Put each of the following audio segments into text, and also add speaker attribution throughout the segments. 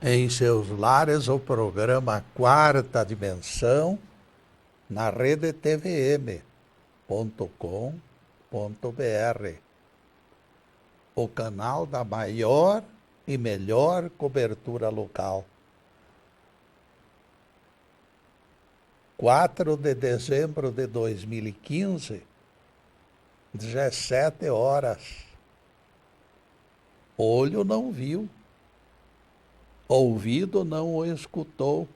Speaker 1: em seus lares o programa Quarta Dimensão na rede tvm.com.br, o canal da maior e melhor cobertura local. 4 de dezembro de 2015, 17 horas. Olho não viu, ouvido não o escutou,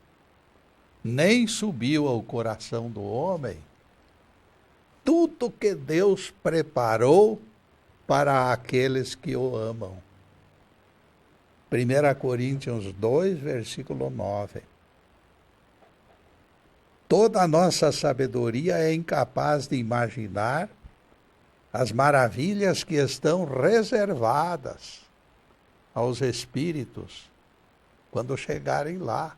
Speaker 1: nem subiu ao coração do homem tudo que Deus preparou para aqueles que o amam. 1 Coríntios 2, versículo 9. Toda a nossa sabedoria é incapaz de imaginar as maravilhas que estão reservadas aos espíritos quando chegarem lá.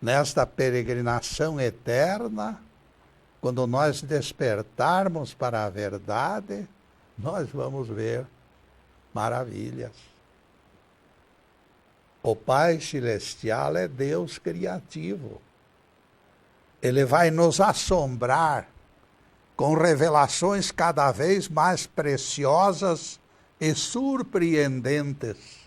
Speaker 1: Nesta peregrinação eterna, quando nós despertarmos para a verdade, nós vamos ver maravilhas. O Pai Celestial é Deus criativo. Ele vai nos assombrar com revelações cada vez mais preciosas e surpreendentes.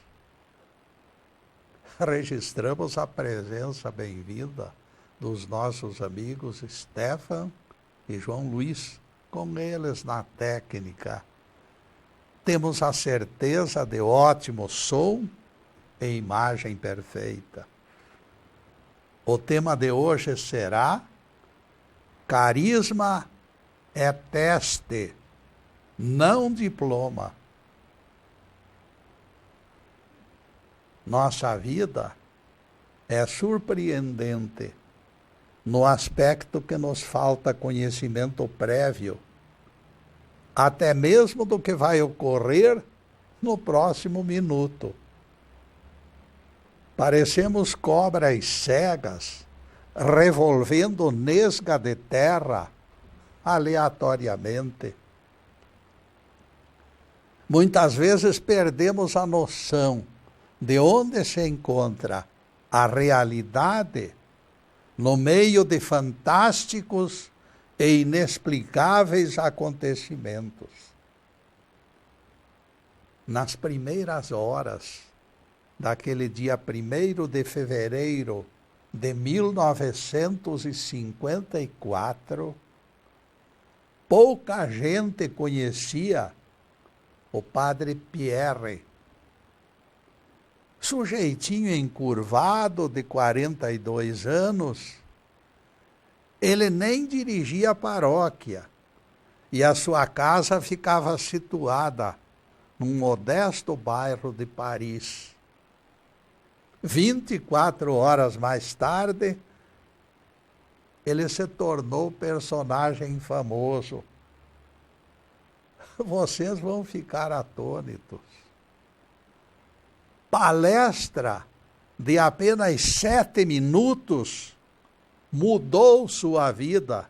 Speaker 1: Registramos a presença bem-vinda dos nossos amigos Stefan e João Luiz, com eles na técnica. Temos a certeza de ótimo som e imagem perfeita. O tema de hoje será: carisma é teste, não diploma. Nossa vida é surpreendente no aspecto que nos falta conhecimento prévio, até mesmo do que vai ocorrer no próximo minuto. Parecemos cobras cegas, revolvendo nesga de terra aleatoriamente. Muitas vezes perdemos a noção de onde se encontra a realidade no meio de fantásticos e inexplicáveis acontecimentos. Nas primeiras horas daquele dia 1º de fevereiro de 1954, pouca gente conhecia o Padre Pierre. Sujeitinho encurvado de 42 anos, ele nem dirigia a paróquia e a sua casa ficava situada num modesto bairro de Paris. 24 horas mais tarde, ele se tornou personagem famoso. Vocês vão ficar atônitos. Palestra de apenas 7 minutos mudou sua vida.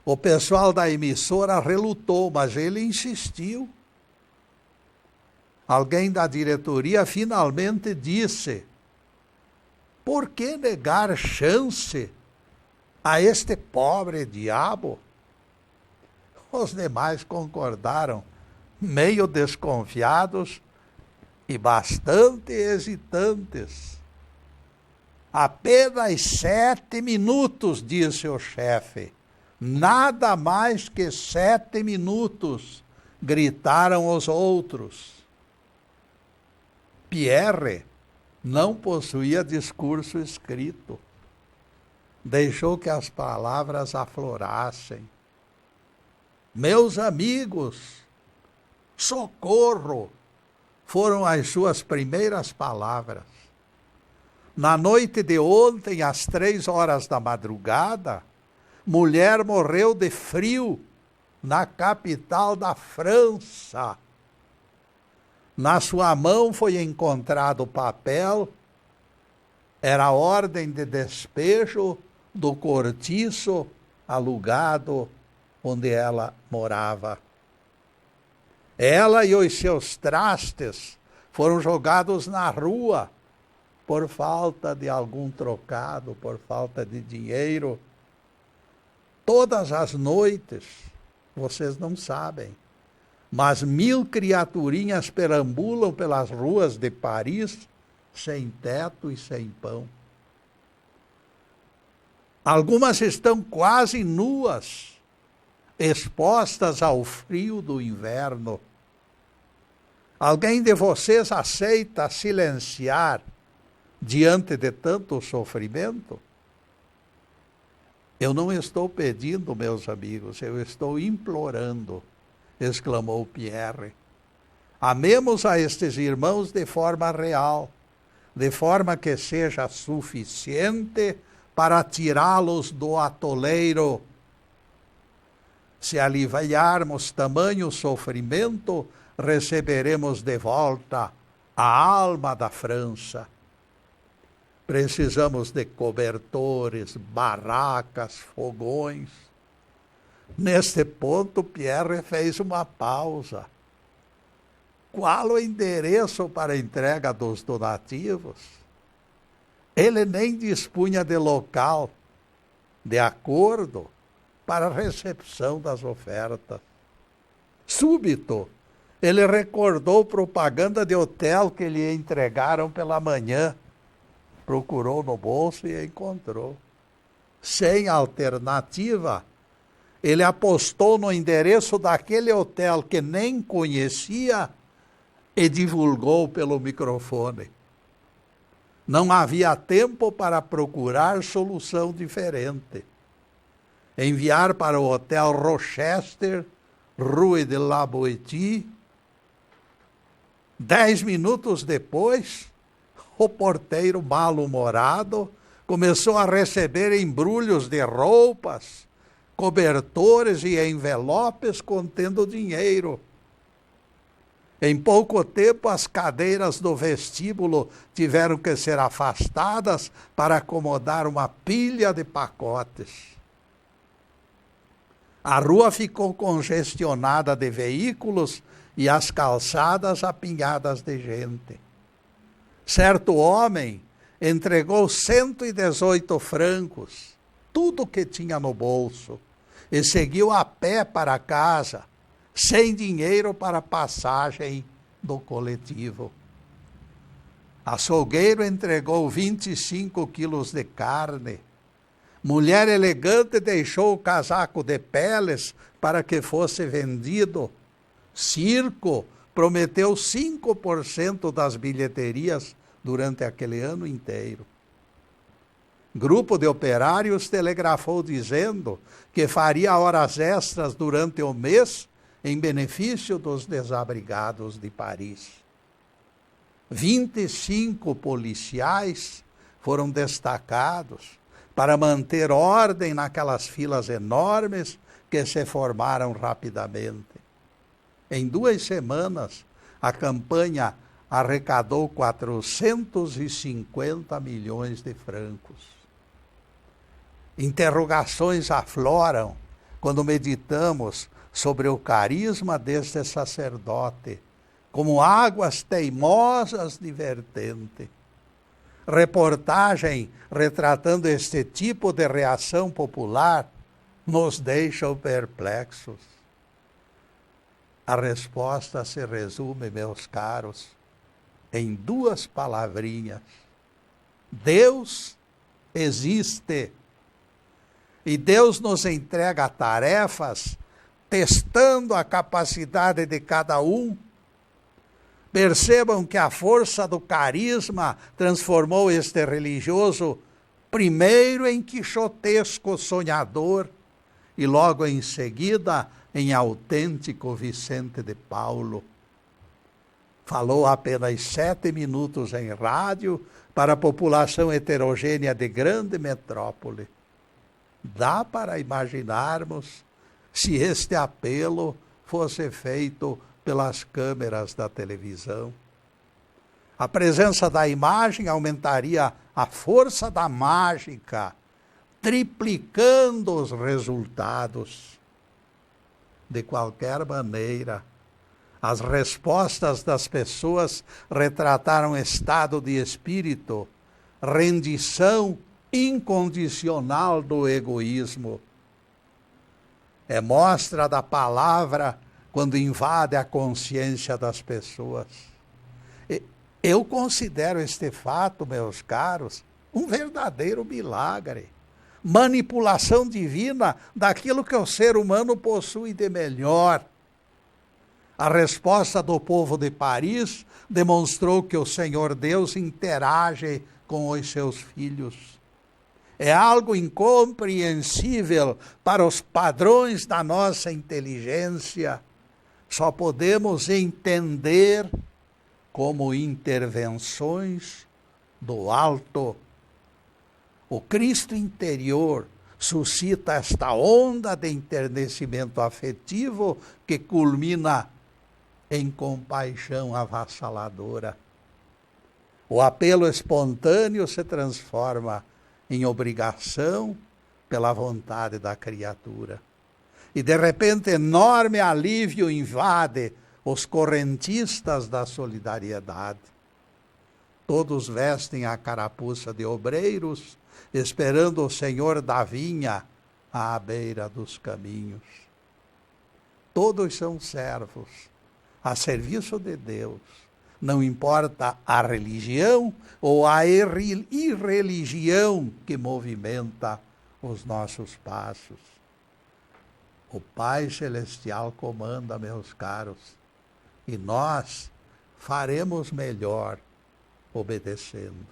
Speaker 1: O pessoal da emissora relutou, mas ele insistiu. Alguém da diretoria finalmente disse: por que negar chance a este pobre diabo? Os demais concordaram, meio desconfiados e bastante hesitantes. Apenas 7 minutos, disse o chefe. Nada mais que 7 minutos, gritaram os outros. Pierre não possuía discurso escrito. Deixou que as palavras aflorassem. Meus amigos, socorro! Foram as suas primeiras palavras. Na noite de ontem, às 3 horas da madrugada, mulher morreu de frio na capital da França. Na sua mão foi encontrado papel, era a ordem de despejo do cortiço alugado onde ela morava. Ela e os seus trastes foram jogados na rua por falta de algum trocado, por falta de dinheiro. Todas as noites, vocês não sabem, mas 1000 criaturinhas perambulam pelas ruas de Paris sem teto e sem pão. Algumas estão quase nuas, expostas ao frio do inverno. Alguém de vocês aceita silenciar diante de tanto sofrimento? Eu não estou pedindo, meus amigos, eu estou implorando, exclamou Pierre. Amemos a estes irmãos de forma real, de forma que seja suficiente para tirá-los do atoleiro. Se aliviarmos tamanho sofrimento, receberemos de volta a alma da França. Precisamos de cobertores, barracas, fogões. Neste ponto, Pierre fez uma pausa. Qual o endereço para a entrega dos donativos? Ele nem dispunha de local, de acordo, para a recepção das ofertas. Súbito, ele recordou propaganda de hotel que lhe entregaram pela manhã. Procurou no bolso e encontrou. Sem alternativa, ele apostou no endereço daquele hotel que nem conhecia e divulgou pelo microfone. Não havia tempo para procurar solução diferente. Enviar para o Hotel Rochester, Rue de la Boétie. 10 minutos depois, o porteiro mal-humorado começou a receber embrulhos de roupas, cobertores e envelopes contendo dinheiro. Em pouco tempo, as cadeiras do vestíbulo tiveram que ser afastadas para acomodar uma pilha de pacotes. A rua ficou congestionada de veículos e as calçadas apinhadas de gente. Certo homem entregou 118 francos, tudo que tinha no bolso, e seguiu a pé para casa, sem dinheiro para a passagem do coletivo. Açougueiro entregou 25 quilos de carne. Mulher elegante deixou o casaco de peles para que fosse vendido. Circo prometeu 5% das bilheterias durante aquele ano inteiro. Grupo de operários telegrafou dizendo que faria horas extras durante o mês em benefício dos desabrigados de Paris. 25 policiais foram destacados para manter ordem naquelas filas enormes que se formaram rapidamente. Em 2 semanas, a campanha arrecadou 450 milhões de francos. Interrogações afloram quando meditamos sobre o carisma deste sacerdote, como águas teimosas de vertente. Reportagem retratando este tipo de reação popular nos deixa perplexos. A resposta se resume, meus caros, em 2 palavrinhas. Deus existe. E Deus nos entrega tarefas testando a capacidade de cada um. Percebam que a força do carisma transformou este religioso primeiro em quixotesco sonhador e logo em seguida em autêntico Vicente de Paulo. Falou apenas 7 minutos em rádio para a população heterogênea de grande metrópole. Dá para imaginarmos se este apelo fosse feito pelas câmeras da televisão. A presença da imagem aumentaria a força da mágica, triplicando os resultados. De qualquer maneira, As respostas das pessoas retrataram estado de espírito, rendição incondicional do egoísmo. É mostra da palavra quando invade a consciência das pessoas. Eu considero este fato, meus caros, um verdadeiro milagre. Manipulação divina daquilo que o ser humano possui de melhor. A resposta do povo de Paris demonstrou que o Senhor Deus interage com os seus filhos. É algo incompreensível para os padrões da nossa inteligência. Só podemos entender como intervenções do alto. O Cristo interior suscita esta onda de enternecimento afetivo que culmina em compaixão avassaladora. O apelo espontâneo se transforma em obrigação pela vontade da criatura. E de repente enorme alívio invade os correntistas da solidariedade. Todos vestem a carapuça de obreiros, esperando o Senhor da vinha à beira dos caminhos. Todos são servos, a serviço de Deus. Não importa a religião ou a irreligião que movimenta os nossos passos. O Pai Celestial comanda, meus caros, e nós faremos melhor obedecendo.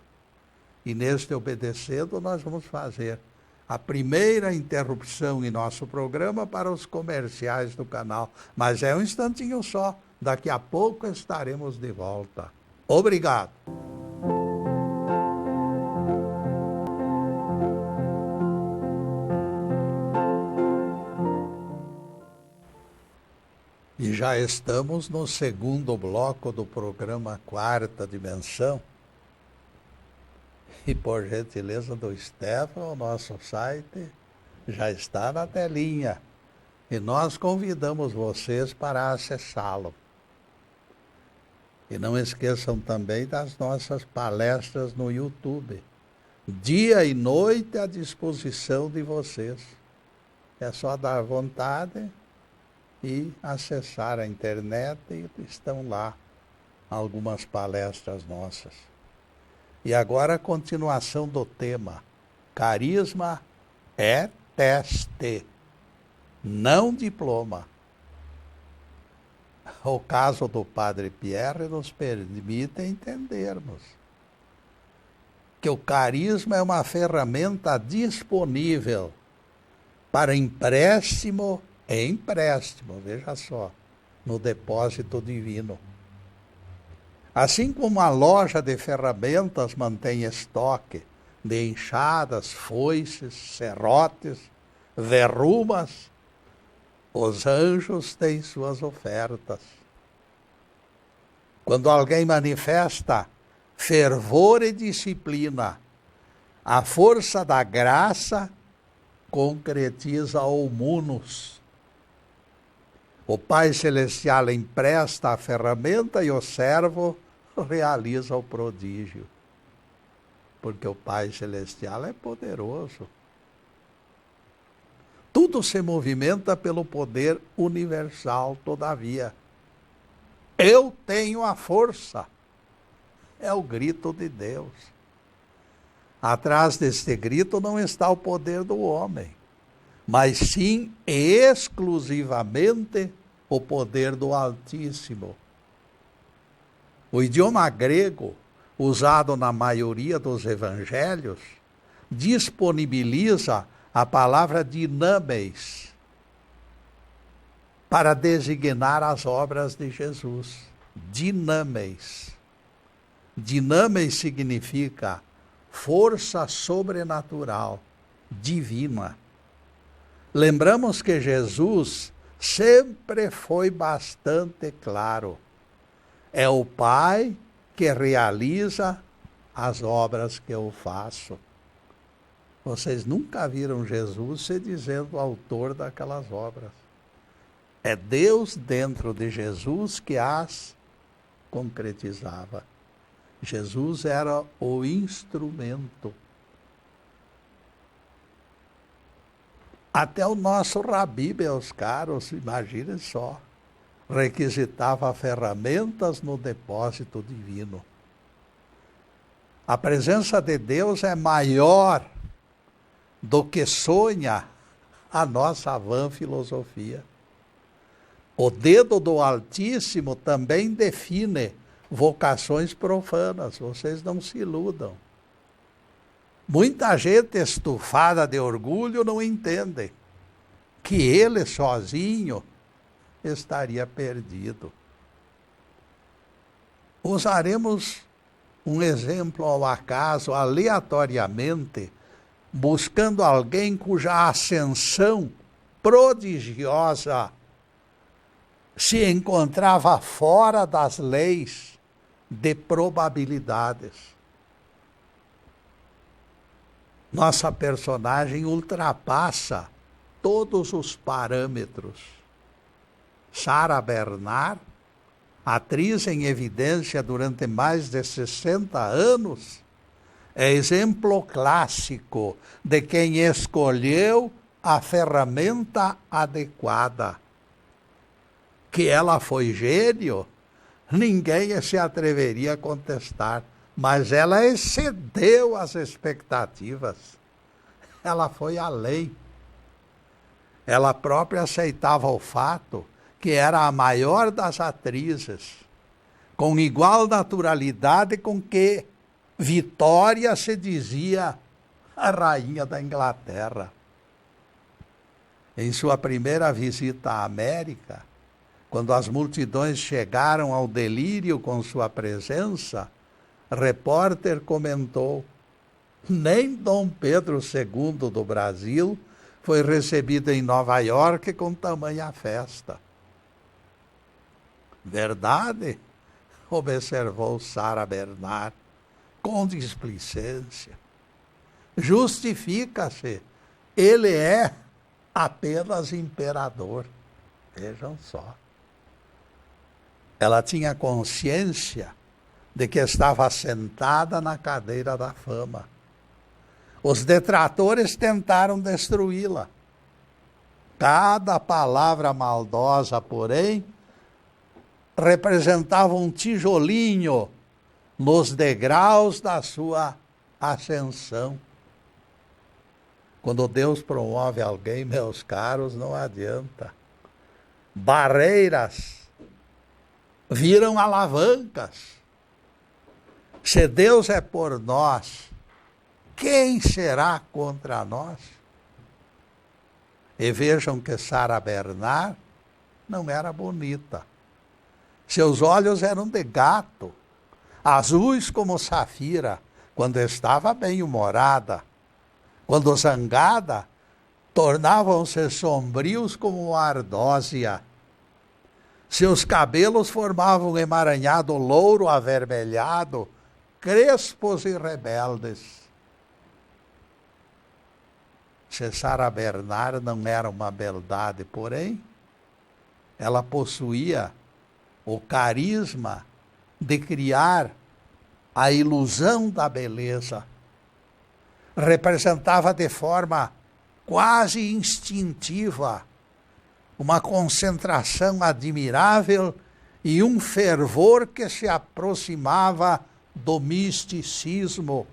Speaker 1: E neste obedecendo nós vamos fazer a primeira interrupção em nosso programa para os comerciais do canal. Mas é um instantinho só. Daqui a pouco estaremos de volta. Obrigado. E já estamos no segundo bloco do programa Quarta Dimensão. E por gentileza do Stefan, o nosso site já está na telinha. E nós convidamos vocês para acessá-lo. E não esqueçam também das nossas palestras no YouTube. Dia e noite à disposição de vocês. É só dar vontade e acessar a internet e estão lá algumas palestras nossas. E agora a continuação do tema. Carisma é teste, não diploma. O caso do Padre Pierre nos permite entendermos que o carisma é uma ferramenta disponível para empréstimo, veja só, no depósito divino. Assim como a loja de ferramentas mantém estoque de enxadas, foices, serrotes, verrumas, os anjos têm suas ofertas. Quando alguém manifesta fervor e disciplina, a força da graça concretiza o munus. O Pai Celestial empresta a ferramenta e o servo realiza o prodígio. Porque o Pai Celestial é poderoso. Tudo se movimenta pelo poder universal, todavia. Eu tenho a força. É o grito de Deus. Atrás deste grito não está o poder do homem, mas sim exclusivamente o poder do Altíssimo. O idioma grego, usado na maioria dos evangelhos, disponibiliza a palavra dinamis para designar as obras de Jesus. Dinamis. Dinamis significa força sobrenatural, divina. Lembramos que Jesus sempre foi bastante claro. É o Pai que realiza as obras que eu faço. Vocês nunca viram Jesus se dizendo autor daquelas obras. É Deus dentro de Jesus que as concretizava. Jesus era o instrumento. Até o nosso Rabi, meus caros, imaginem só, requisitava ferramentas no depósito divino. A presença de Deus é maior do que sonha a nossa vã filosofia. O dedo do Altíssimo também define vocações profanas, vocês não se iludam. Muita gente estufada de orgulho não entende que ele sozinho estaria perdido. Usaremos um exemplo ao acaso, aleatoriamente, buscando alguém cuja ascensão prodigiosa se encontrava fora das leis de probabilidades. Nossa personagem ultrapassa todos os parâmetros. Sarah Bernard, atriz em evidência durante mais de 60 anos, é exemplo clássico de quem escolheu a ferramenta adequada. Que ela foi gênio, ninguém se atreveria a contestar, mas ela excedeu as expectativas. Ela foi além. Ela própria aceitava o fato que era a maior das atrizes, com igual naturalidade com que Vitória se dizia a rainha da Inglaterra. Em sua primeira visita à América, quando as multidões chegaram ao delírio com sua presença, repórter comentou: nem Dom Pedro II do Brasil foi recebido em Nova York com tamanha festa. Verdade, observou Sarah Bernard, com displicência. Justifica-se, ele é apenas imperador. Vejam só. Ela tinha consciência de que estava sentada na cadeira da fama. Os detratores tentaram destruí-la. Cada palavra maldosa, porém, representava um tijolinho nos degraus da sua ascensão. Quando Deus promove alguém, meus caros, não adianta. Barreiras viram alavancas. Se Deus é por nós, quem será contra nós? E vejam que Sarah Bernard não era bonita. Seus olhos eram de gato, azuis como safira, quando estava bem-humorada. Quando zangada, tornavam-se sombrios como uma ardósia. Seus cabelos formavam um emaranhado louro avermelhado, crespos e rebeldes. Se Sarah Bernard não era uma beldade, porém, ela possuía o carisma de criar a ilusão da beleza. Representava de forma quase instintiva uma concentração admirável e um fervor que se aproximava do misticismo.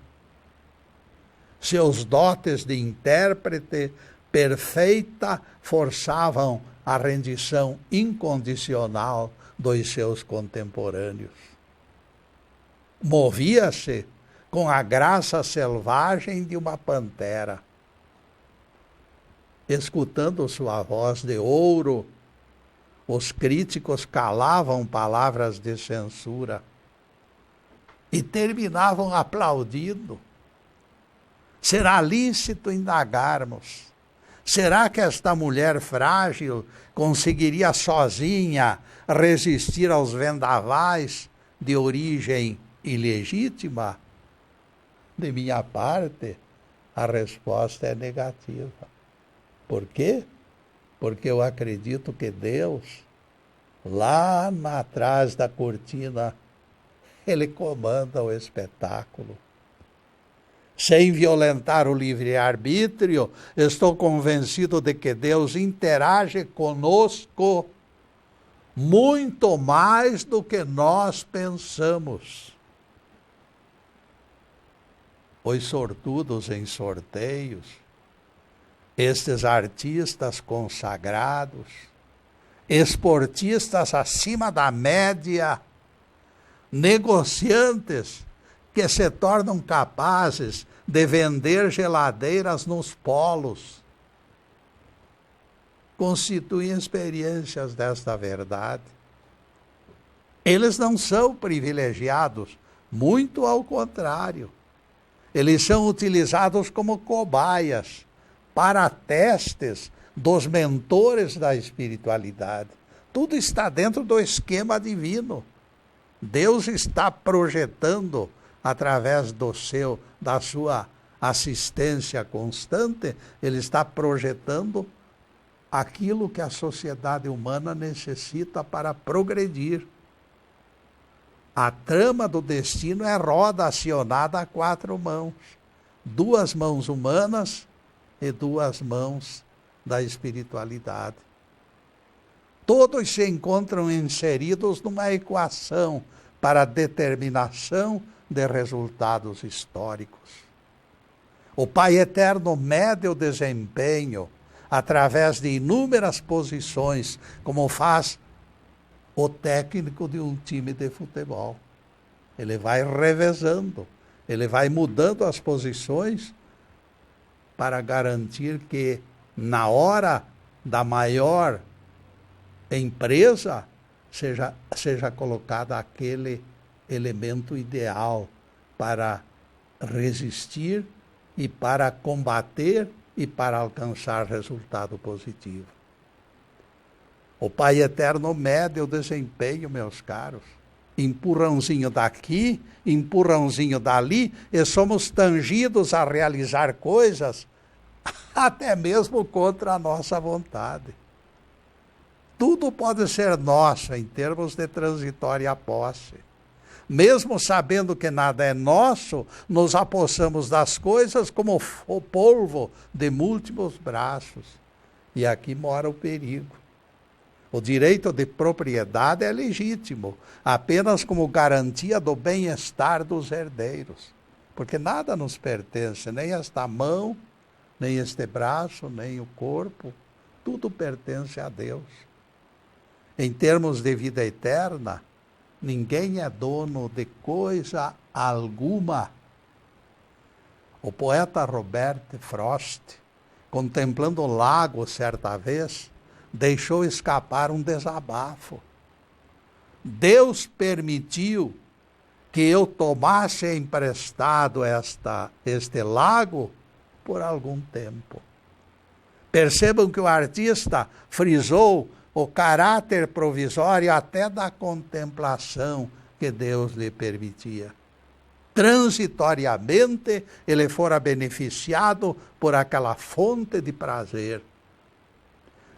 Speaker 1: Seus dotes de intérprete perfeita forçavam a rendição incondicional dos seus contemporâneos. Movia-se com a graça selvagem de uma pantera. Escutando sua voz de ouro, os críticos calavam palavras de censura e terminavam aplaudindo. Será lícito indagarmos: será que esta mulher frágil conseguiria sozinha resistir aos vendavais de origem ilegítima? De minha parte, a resposta é negativa. Por quê? porque eu acredito que Deus, lá atrás da cortina, Ele comanda o espetáculo. Sem violentar o livre-arbítrio, estou convencido de que Deus interage conosco muito mais do que nós pensamos. Os sortudos em sorteios, estes artistas consagrados, esportistas acima da média, negociantes que se tornam capazes de vender geladeiras nos polos, constituem experiências desta verdade. Eles não são privilegiados, muito ao contrário. Eles são utilizados como cobaias para testes dos mentores da espiritualidade. Tudo está dentro do esquema divino. Deus está projetando, através da sua assistência constante, Ele está projetando aquilo que a sociedade humana necessita para progredir. A trama do destino é roda acionada a 4 mãos. 2 mãos humanas e 2 mãos da espiritualidade. Todos se encontram inseridos numa equação para a determinação de resultados históricos. O Pai Eterno mede o desempenho através de inúmeras posições, como faz o técnico de um time de futebol. Ele vai revezando, ele vai mudando as posições para garantir que, na hora da maior empresa, seja colocado aquele elemento ideal para resistir e para combater e para alcançar resultado positivo. O Pai Eterno mede o desempenho, meus caros. Empurrãozinho daqui, empurrãozinho dali, e somos tangidos a realizar coisas até mesmo contra a nossa vontade. Tudo pode ser nosso em termos de transitória posse. Mesmo sabendo que nada é nosso, nos apossamos das coisas como o polvo de múltiplos braços. E aqui mora o perigo. O direito de propriedade é legítimo, apenas como garantia do bem-estar dos herdeiros. Porque nada nos pertence, nem esta mão, nem este braço, nem o corpo. Tudo pertence a Deus. Em termos de vida eterna, ninguém é dono de coisa alguma. O poeta Robert Frost, contemplando o lago certa vez, deixou escapar um desabafo. Deus permitiu que eu tomasse emprestado este lago por algum tempo. Percebam que o artista frisou o caráter provisório até da contemplação que Deus lhe permitia. Transitoriamente, ele fora beneficiado por aquela fonte de prazer.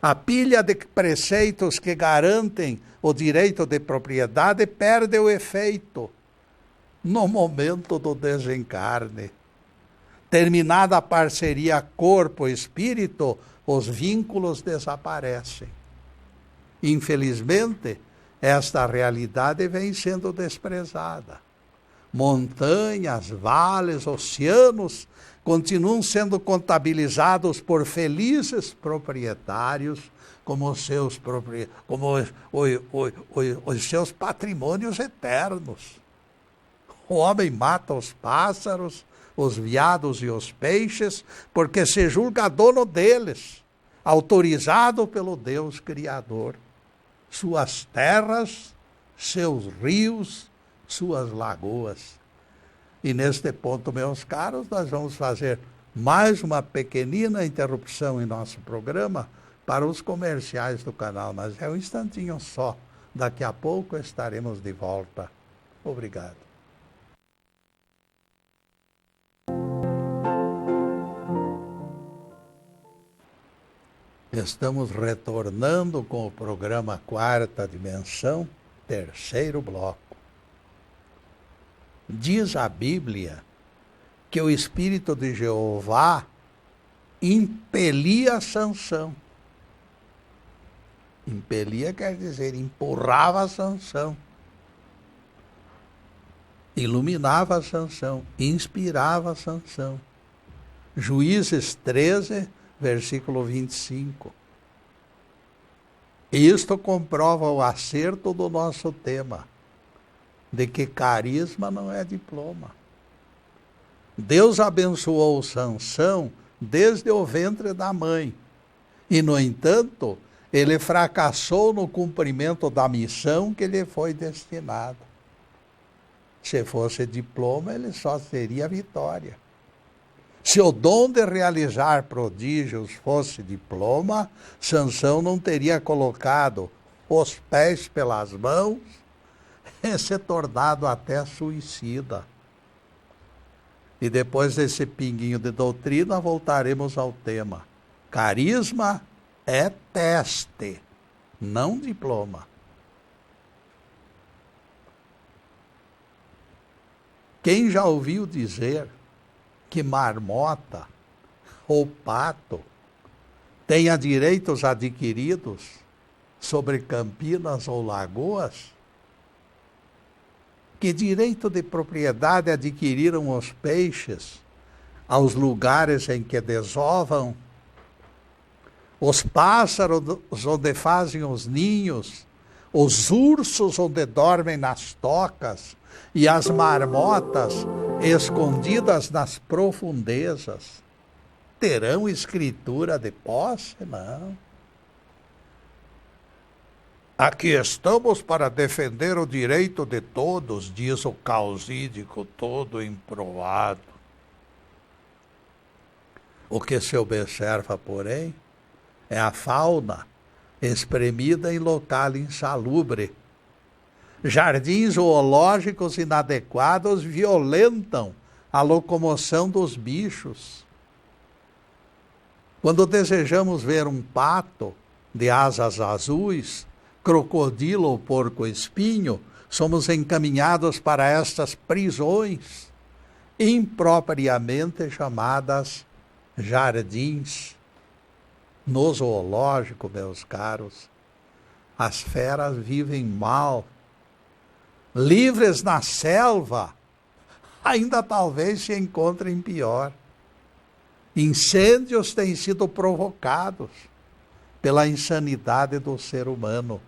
Speaker 1: A pilha de preceitos que garantem o direito de propriedade perde o efeito no momento do desencarne. Terminada a parceria corpo-espírito, os vínculos desaparecem. Infelizmente, esta realidade vem sendo desprezada. Montanhas, vales, oceanos continuam sendo contabilizados por felizes proprietários como os seus patrimônios eternos. O homem mata os pássaros, os veados e os peixes, porque se julga dono deles, autorizado pelo Deus Criador. Suas terras, seus rios, suas lagoas. E neste ponto, meus caros, nós vamos fazer mais uma pequenina interrupção em nosso programa para os comerciais do canal, mas é um instantinho só. Daqui a pouco estaremos de volta. Obrigado. Estamos retornando com o programa Quarta Dimensão, terceiro bloco. Diz a Bíblia que o Espírito de Jeová impelia Sansão. Impelia quer dizer, empurrava Sansão. Iluminava Sansão, inspirava Sansão. Juízes 13, versículo 25. Isto comprova o acerto do nosso tema, de que carisma não é diploma. Deus abençoou Sansão desde o ventre da mãe. E, no entanto, ele fracassou no cumprimento da missão que lhe foi destinada. Se fosse diploma, ele só seria vitória. Se o dom de realizar prodígios fosse diploma, Sansão não teria colocado os pés pelas mãos e se tornado até suicida. E depois desse pinguinho de doutrina, voltaremos ao tema. Carisma é teste, não diploma. Quem já ouviu dizer que marmota ou pato tenha direitos adquiridos sobre campinas ou lagoas? Que direito de propriedade adquiriram os peixes aos lugares em que desovam? Os pássaros onde fazem os ninhos, os ursos onde dormem nas tocas e as marmotas escondidas nas profundezas. Terão escritura de posse? Não. Aqui estamos para defender o direito de todos, diz o causídico todo emprovado. O que se observa, porém, é a fauna espremida em local insalubre. Jardins zoológicos inadequados violentam a locomoção dos bichos. Quando desejamos ver um pato de asas azuis, crocodilo ou porco-espinho, somos encaminhados para estas prisões, impropriamente chamadas jardins. No zoológico, meus caros, as feras vivem mal. Livres na selva, ainda talvez se encontrem pior. Incêndios têm sido provocados pela insanidade do ser humano.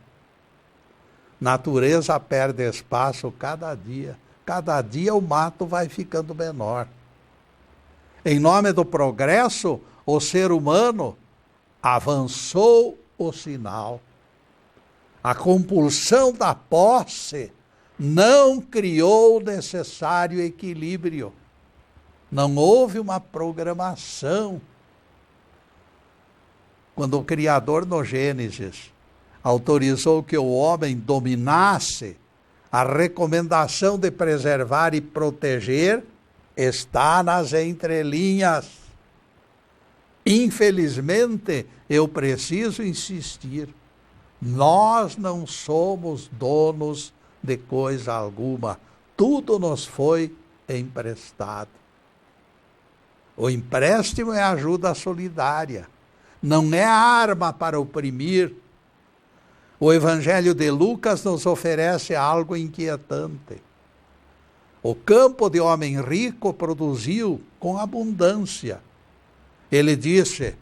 Speaker 1: Natureza perde espaço cada dia. Cada dia o mato vai ficando menor. Em nome do progresso, o ser humano avançou o sinal. A compulsão da posse não criou o necessário equilíbrio. Não houve uma programação. Quando o Criador, no Gênesis, autorizou que o homem dominasse, a recomendação de preservar e proteger está nas entrelinhas. Infelizmente, eu preciso insistir, nós não somos donos de coisa alguma, tudo nos foi emprestado. O empréstimo é ajuda solidária, não é arma para oprimir. O Evangelho de Lucas nos oferece algo inquietante. O campo de homem rico produziu com abundância. Ele disse: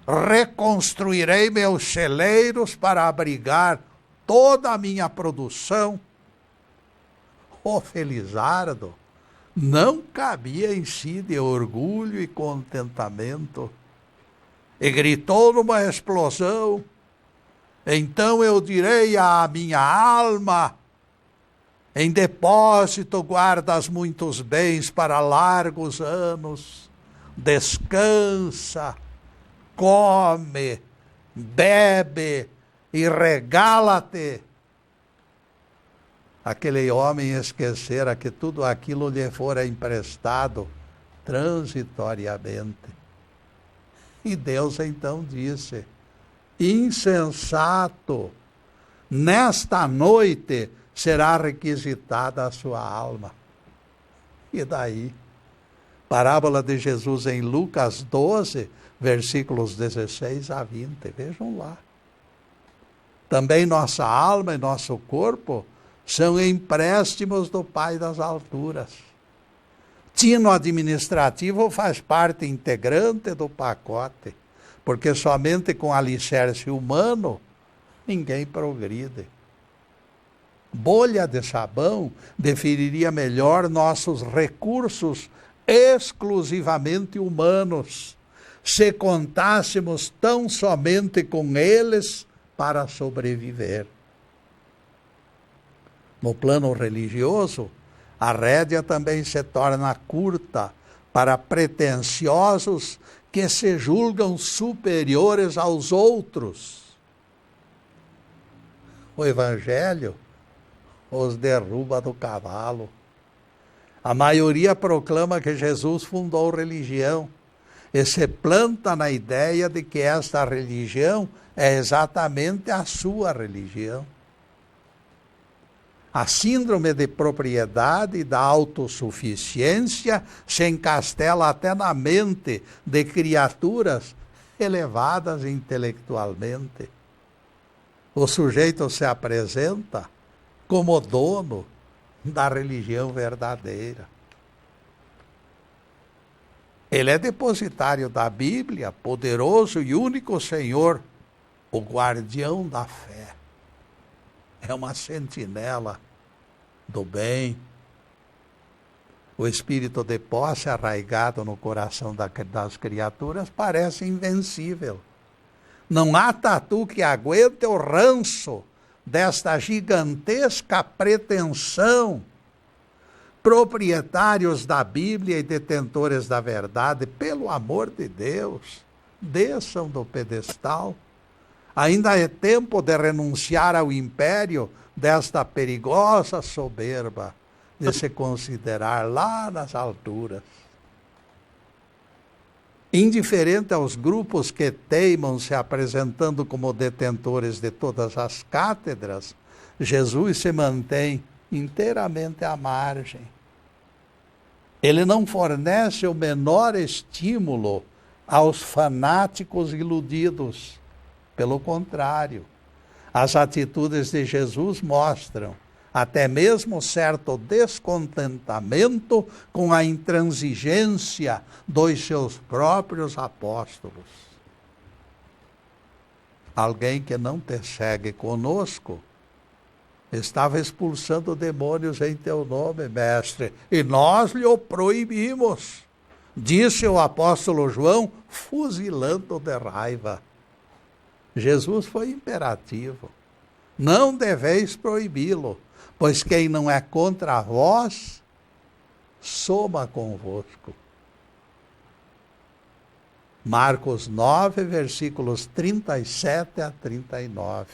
Speaker 1: reconstruirei meus celeiros para abrigar toda a minha produção. O felizardo não cabia em si de orgulho e contentamento. E gritou numa explosão: então eu direi à minha alma: em depósito guardas muitos bens para largos anos. Descansa, come, bebe e regala-te. Aquele homem esquecera que tudo aquilo lhe fora emprestado transitoriamente. E Deus então disse: insensato, nesta noite será requisitada a sua alma. E daí? Parábola de Jesus em Lucas 12, versículos 16 a 20. Vejam lá. Também nossa alma e nosso corpo são empréstimos do Pai das alturas. Tino administrativo faz parte integrante do pacote, porque somente com alicerce humano ninguém progride. Bolha de sabão definiria melhor nossos recursos exclusivamente humanos, se contássemos tão somente com eles para sobreviver. No plano religioso, a rédea também se torna curta para pretensiosos que se julgam superiores aos outros. O Evangelho os derruba do cavalo. A maioria proclama que Jesus fundou religião e se planta na ideia de que esta religião é exatamente a sua religião. A síndrome de propriedade e da autossuficiência se encastela até na mente de criaturas elevadas intelectualmente. O sujeito se apresenta como dono da religião verdadeira. Ele é depositário da Bíblia, poderoso e único Senhor, o guardião da fé. É uma sentinela do bem. O espírito de posse arraigado no coração das criaturas parece invencível. Não há tatu que aguente o ranço desta gigantesca pretensão. Proprietários da Bíblia e detentores da verdade, pelo amor de Deus, desçam do pedestal. Ainda é tempo de renunciar ao império desta perigosa soberba, de se considerar lá nas alturas. Indiferente aos grupos que teimam se apresentando como detentores de todas as cátedras, Jesus se mantém inteiramente à margem. Ele não fornece o menor estímulo aos fanáticos iludidos. Pelo contrário, as atitudes de Jesus mostram até mesmo certo descontentamento com a intransigência dos seus próprios apóstolos. Alguém que não te segue conosco estava expulsando demônios em teu nome, mestre, e nós lhe o proibimos, disse o apóstolo João, fuzilando de raiva. Jesus foi imperativo. Não deveis proibi-lo, pois quem não é contra vós, soma convosco. Marcos 9, versículos 37 a 39.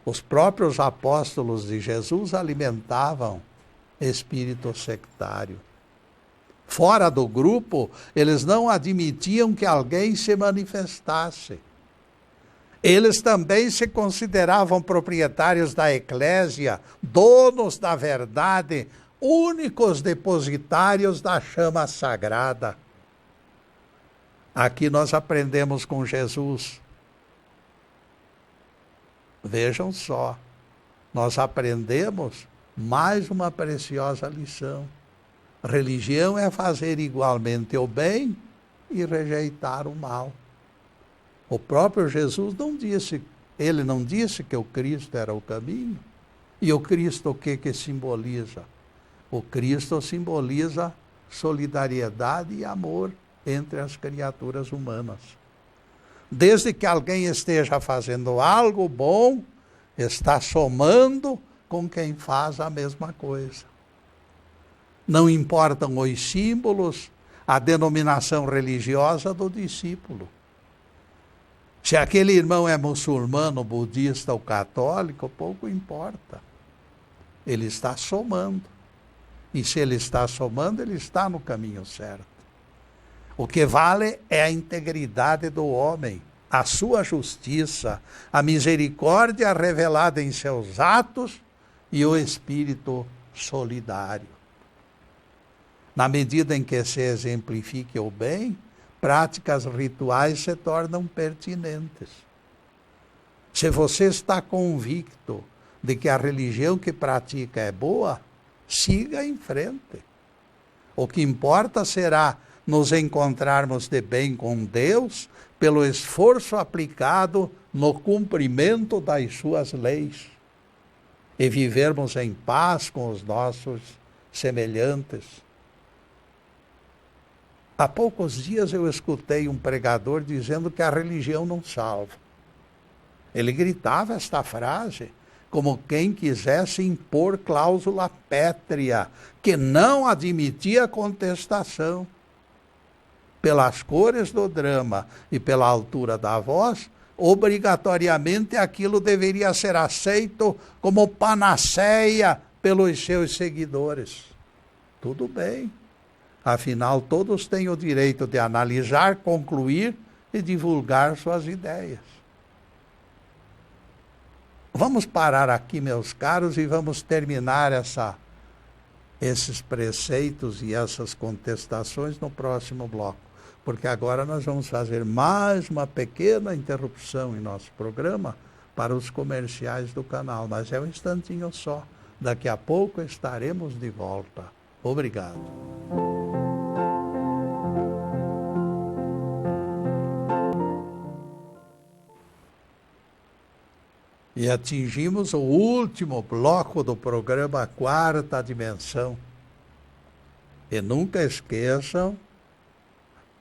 Speaker 1: Os próprios apóstolos de Jesus alimentavam espírito sectário. Fora do grupo, eles não admitiam que alguém se manifestasse. Eles também se consideravam proprietários da eclésia, donos da verdade, únicos depositários da chama sagrada. Aqui nós aprendemos com Jesus. Vejam só, nós aprendemos mais uma preciosa lição. Religião é fazer igualmente o bem e rejeitar o mal. O próprio Jesus ele não disse que o Cristo era o caminho. E o Cristo o que simboliza? O Cristo simboliza solidariedade e amor entre as criaturas humanas. Desde que alguém esteja fazendo algo bom, está somando com quem faz a mesma coisa. Não importam os símbolos, a denominação religiosa do discípulo. Se aquele irmão é muçulmano, budista ou católico, pouco importa. Ele está somando. E se ele está somando, ele está no caminho certo. O que vale é a integridade do homem, a sua justiça, a misericórdia revelada em seus atos e o espírito solidário. Na medida em que se exemplifique o bem, práticas rituais se tornam pertinentes. Se você está convicto de que a religião que pratica é boa, siga em frente. O que importa será nos encontrarmos de bem com Deus pelo esforço aplicado no cumprimento das suas leis e vivermos em paz com os nossos semelhantes. Há poucos dias eu escutei um pregador dizendo que a religião não salva. Ele gritava esta frase como quem quisesse impor cláusula pétrea, que não admitia contestação. Pelas cores do drama e pela altura da voz, obrigatoriamente aquilo deveria ser aceito como panaceia pelos seus seguidores. Tudo bem. Afinal, todos têm o direito de analisar, concluir e divulgar suas ideias. Vamos parar aqui, meus caros, e vamos terminar esses preceitos e essas contestações no próximo bloco, porque agora nós vamos fazer mais uma pequena interrupção em nosso programa para os comerciais do canal, mas é um instantinho só. Daqui a pouco estaremos de volta. Obrigado. E atingimos o último bloco do programa Quarta Dimensão. E nunca esqueçam,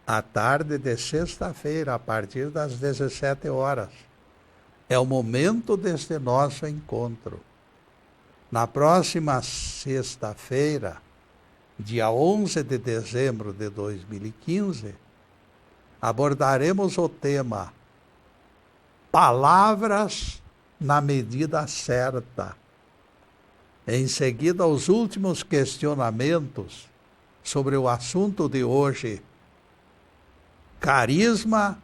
Speaker 1: à tarde de sexta-feira, a partir das 17 horas, é o momento deste nosso encontro. Na próxima sexta-feira, dia 11 de dezembro de 2015, abordaremos o tema Palavras na medida certa. Em seguida, os últimos questionamentos sobre o assunto de hoje. Carisma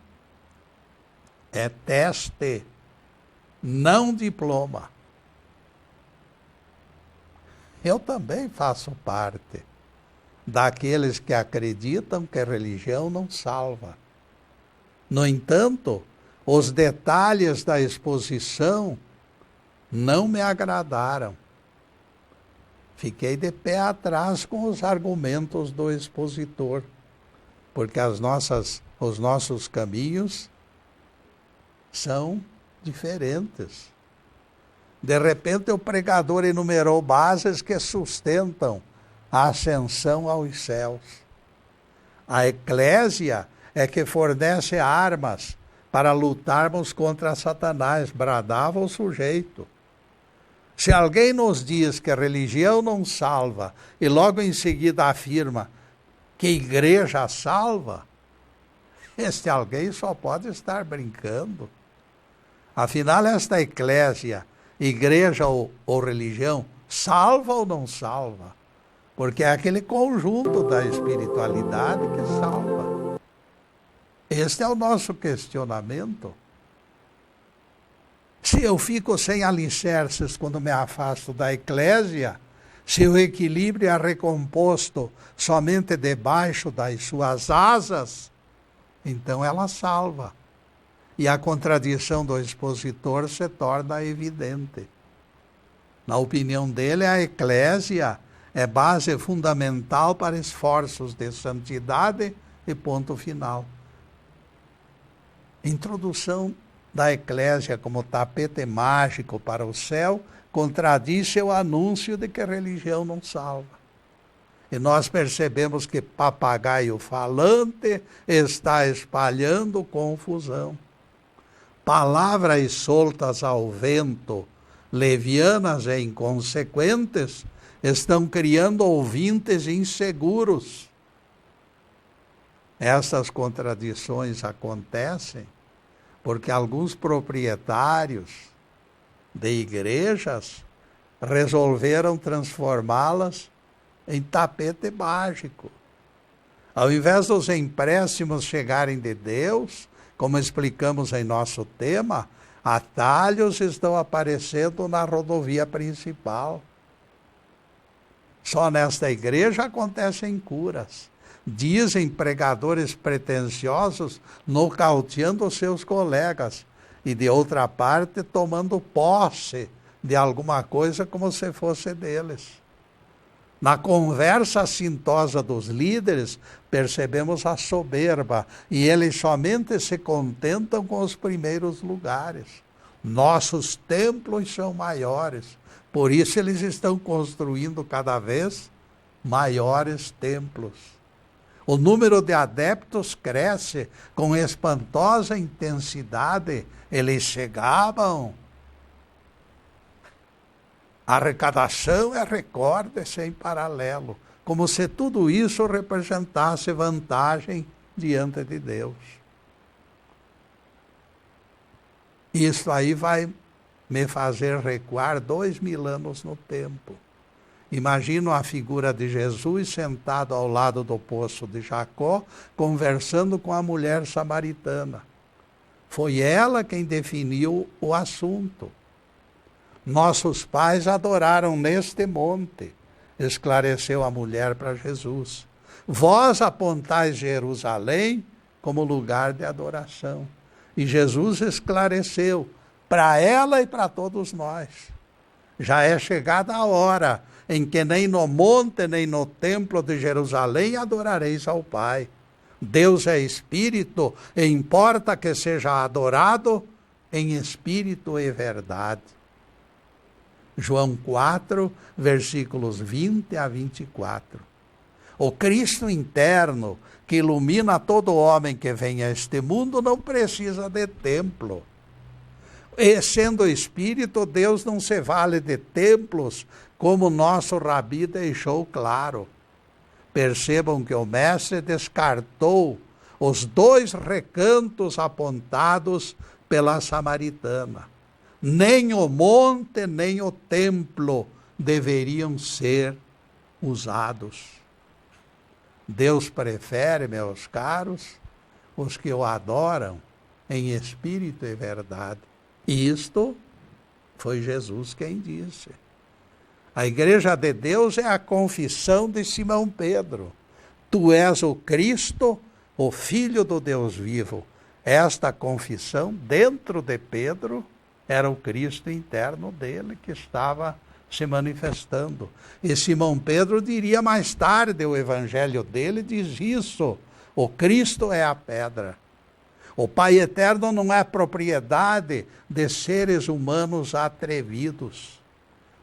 Speaker 1: é teste, não diploma. Eu também faço parte daqueles que acreditam que a religião não salva. No entanto, os detalhes da exposição não me agradaram. Fiquei de pé atrás com os argumentos do expositor, porque os nossos caminhos são diferentes. De repente, o pregador enumerou bases que sustentam a ascensão aos céus. A eclésia é que fornece armas para lutarmos contra Satanás, bradava o sujeito. Se alguém nos diz que a religião não salva e logo em seguida afirma que a igreja salva, este alguém só pode estar brincando. Afinal, esta eclésia, igreja ou religião, salva ou não salva? Porque é aquele conjunto da espiritualidade que salva. Este é o nosso questionamento. Se eu fico sem alicerces quando me afasto da eclésia, se o equilíbrio é recomposto somente debaixo das suas asas, então ela salva. E a contradição do expositor se torna evidente. Na opinião dele, a eclésia é base fundamental para esforços de santidade e ponto final. Introdução da eclésia como tapete mágico para o céu contradiz seu anúncio de que a religião não salva. E nós percebemos que papagaio falante está espalhando confusão. Palavras soltas ao vento, levianas e inconsequentes, estão criando ouvintes inseguros. Essas contradições acontecem porque alguns proprietários de igrejas resolveram transformá-las em tapete mágico. Ao invés dos empréstimos chegarem de Deus, como explicamos em nosso tema, atalhos estão aparecendo na rodovia principal. Só nesta igreja acontecem curas. Dizem pregadores pretensiosos nocauteando seus colegas e, de outra parte, tomando posse de alguma coisa como se fosse deles. Na conversa assintosa dos líderes, percebemos a soberba e eles somente se contentam com os primeiros lugares. Nossos templos são maiores, por isso eles estão construindo cada vez maiores templos. O número de adeptos cresce com espantosa intensidade. Eles chegavam. A arrecadação é recorde sem paralelo, como se tudo isso representasse vantagem diante de Deus. Isso aí vai me fazer recuar 2000 anos no tempo. Imagino a figura de Jesus sentado ao lado do poço de Jacó, conversando com a mulher samaritana. Foi ela quem definiu o assunto. Nossos pais adoraram neste monte, esclareceu a mulher para Jesus. Vós apontais Jerusalém como lugar de adoração. E Jesus esclareceu para ela e para todos nós. Já é chegada a hora em que nem no monte, nem no templo de Jerusalém adorareis ao Pai. Deus é Espírito e importa que seja adorado em Espírito e verdade. João 4, versículos 20 a 24. O Cristo interno, que ilumina todo homem que vem a este mundo, não precisa de templo. E sendo Espírito, Deus não se vale de templos, como nosso Rabi deixou claro. Percebam que o Mestre descartou os 2 recantos apontados pela samaritana. Nem o monte, nem o templo deveriam ser usados. Deus prefere, meus caros, os que o adoram em espírito e verdade. E isto foi Jesus quem disse. A igreja de Deus é a confissão de Simão Pedro. Tu és o Cristo, o Filho do Deus vivo. Esta confissão, dentro de Pedro, era o Cristo interno dele que estava se manifestando. E Simão Pedro diria mais tarde, o evangelho dele diz isso: o Cristo é a pedra. O Pai eterno não é propriedade de seres humanos atrevidos.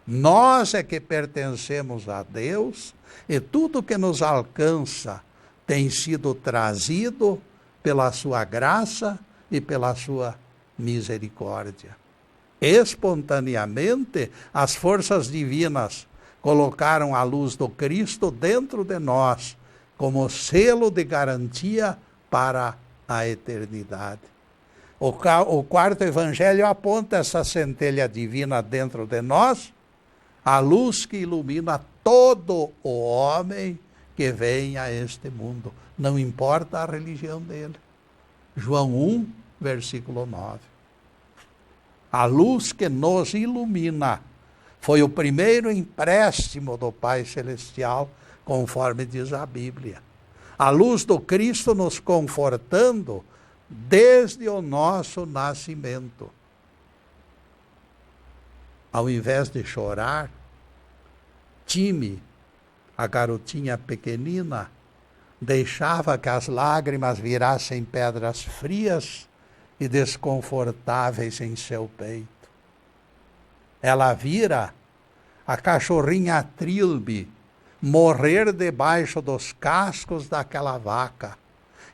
Speaker 1: Nós é que pertencemos a Deus e tudo que nos alcança tem sido trazido pela sua graça e pela sua misericórdia. Espontaneamente, as forças divinas colocaram a luz do Cristo dentro de nós, como selo de garantia para a eternidade. O 4º evangelho aponta essa centelha divina dentro de nós, a luz que ilumina todo o homem que vem a este mundo, não importa a religião dele. João 1, versículo 9. A luz que nos ilumina foi o primeiro empréstimo do Pai Celestial, conforme diz a Bíblia. A luz do Cristo nos confortando desde o nosso nascimento. Ao invés de chorar, Time, a garotinha pequenina, deixava que as lágrimas virassem pedras frias e desconfortáveis em seu peito. Ela vira a cachorrinha Trilby morrer debaixo dos cascos daquela vaca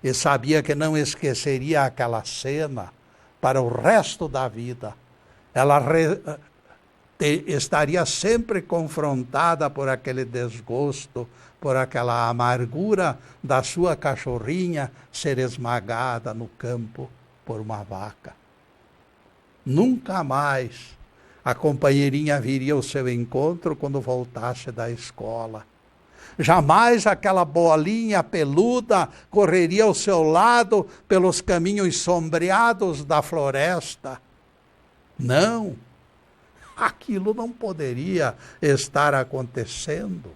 Speaker 1: e sabia que não esqueceria aquela cena para o resto da vida. Ela estaria sempre confrontada por aquele desgosto, por aquela amargura da sua cachorrinha ser esmagada no campo por uma vaca. Nunca mais a companheirinha viria ao seu encontro quando voltasse da escola. Jamais aquela bolinha peluda correria ao seu lado pelos caminhos sombreados da floresta. Não, aquilo não poderia estar acontecendo.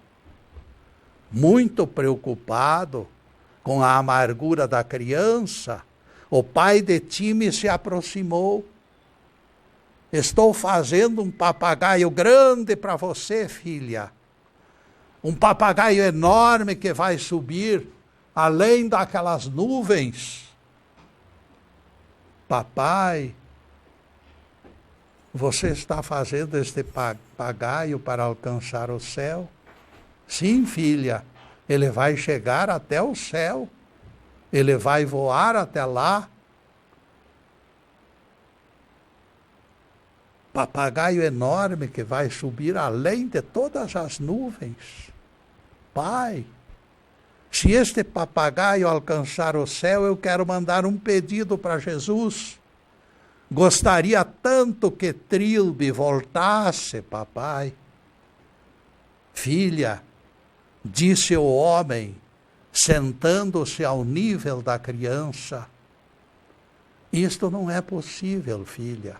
Speaker 1: Muito preocupado com a amargura da criança, o pai de Time se aproximou. Estou fazendo um papagaio grande para você, filha. Um papagaio enorme que vai subir além daquelas nuvens. Papai, você está fazendo este papagaio para alcançar o céu? Sim, filha, ele vai chegar até o céu. Ele vai voar até lá. Papagaio enorme que vai subir além de todas as nuvens. Pai, se este papagaio alcançar o céu, eu quero mandar um pedido para Jesus. Gostaria tanto que Trilby voltasse, papai. Filha, disse o homem, sentando-se ao nível da criança. Isto não é possível, filha.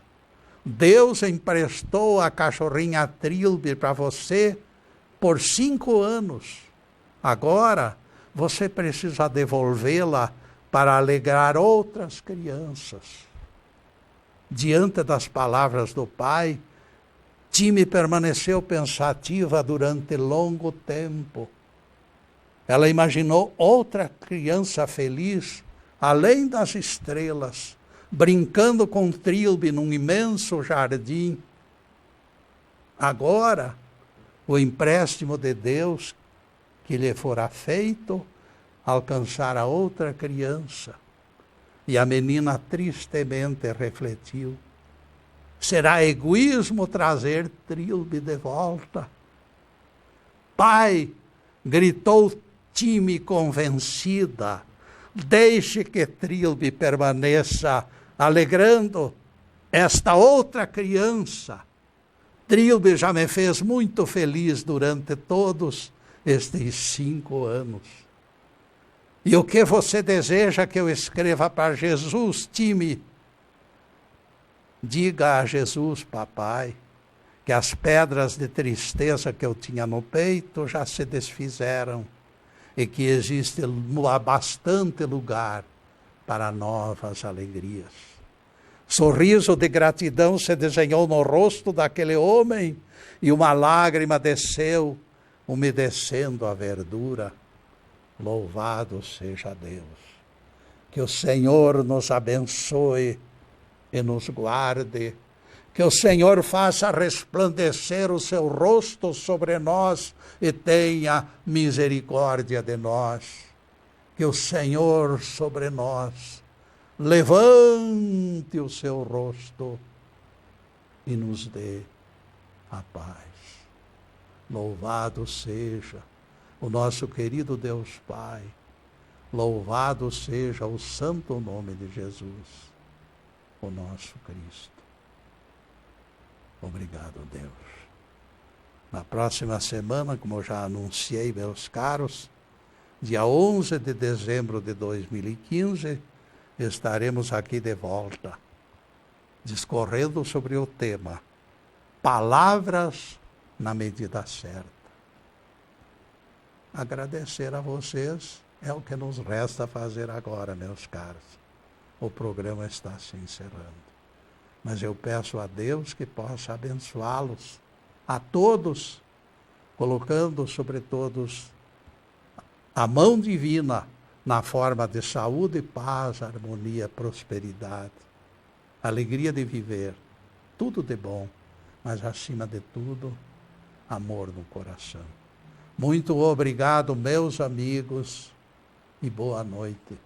Speaker 1: Deus emprestou a cachorrinha Trilby para você por 5 anos. Agora, você precisa devolvê-la para alegrar outras crianças. Diante das palavras do pai, Time permaneceu pensativa durante longo tempo. Ela imaginou outra criança feliz, além das estrelas, brincando com Trilby num imenso jardim. Agora, o empréstimo de Deus que lhe fora feito alcançara outra criança. E a menina tristemente refletiu: será egoísmo trazer Trilby de volta? Pai, gritou Time convencida, deixe que Trilby permaneça alegrando esta outra criança. Trilby já me fez muito feliz durante todos estes 5 anos. E o que você deseja que eu escreva para Jesus, Time? Diga a Jesus, papai, que as pedras de tristeza que eu tinha no peito já se desfizeram e que existe bastante lugar para novas alegrias. Sorriso de gratidão se desenhou no rosto daquele homem e uma lágrima desceu, umedecendo a verdura. Louvado seja Deus. Que o Senhor nos abençoe e nos guarde. Que o Senhor faça resplandecer o seu rosto sobre nós e tenha misericórdia de nós. Que o Senhor sobre nós levante o seu rosto e nos dê a paz. Louvado seja o nosso querido Deus Pai. Louvado seja o santo nome de Jesus, o nosso Cristo. Obrigado, Deus. Na próxima semana, como eu já anunciei, meus caros, dia 11 de dezembro de 2015, estaremos aqui de volta, discorrendo sobre o tema Palavras na medida certa. Agradecer a vocês é o que nos resta fazer agora, meus caros. O programa está se encerrando. Mas eu peço a Deus que possa abençoá-los, a todos, colocando sobre todos a mão divina na forma de saúde, paz, harmonia, prosperidade, alegria de viver, tudo de bom, mas acima de tudo, amor no coração. Muito obrigado, meus amigos, e boa noite.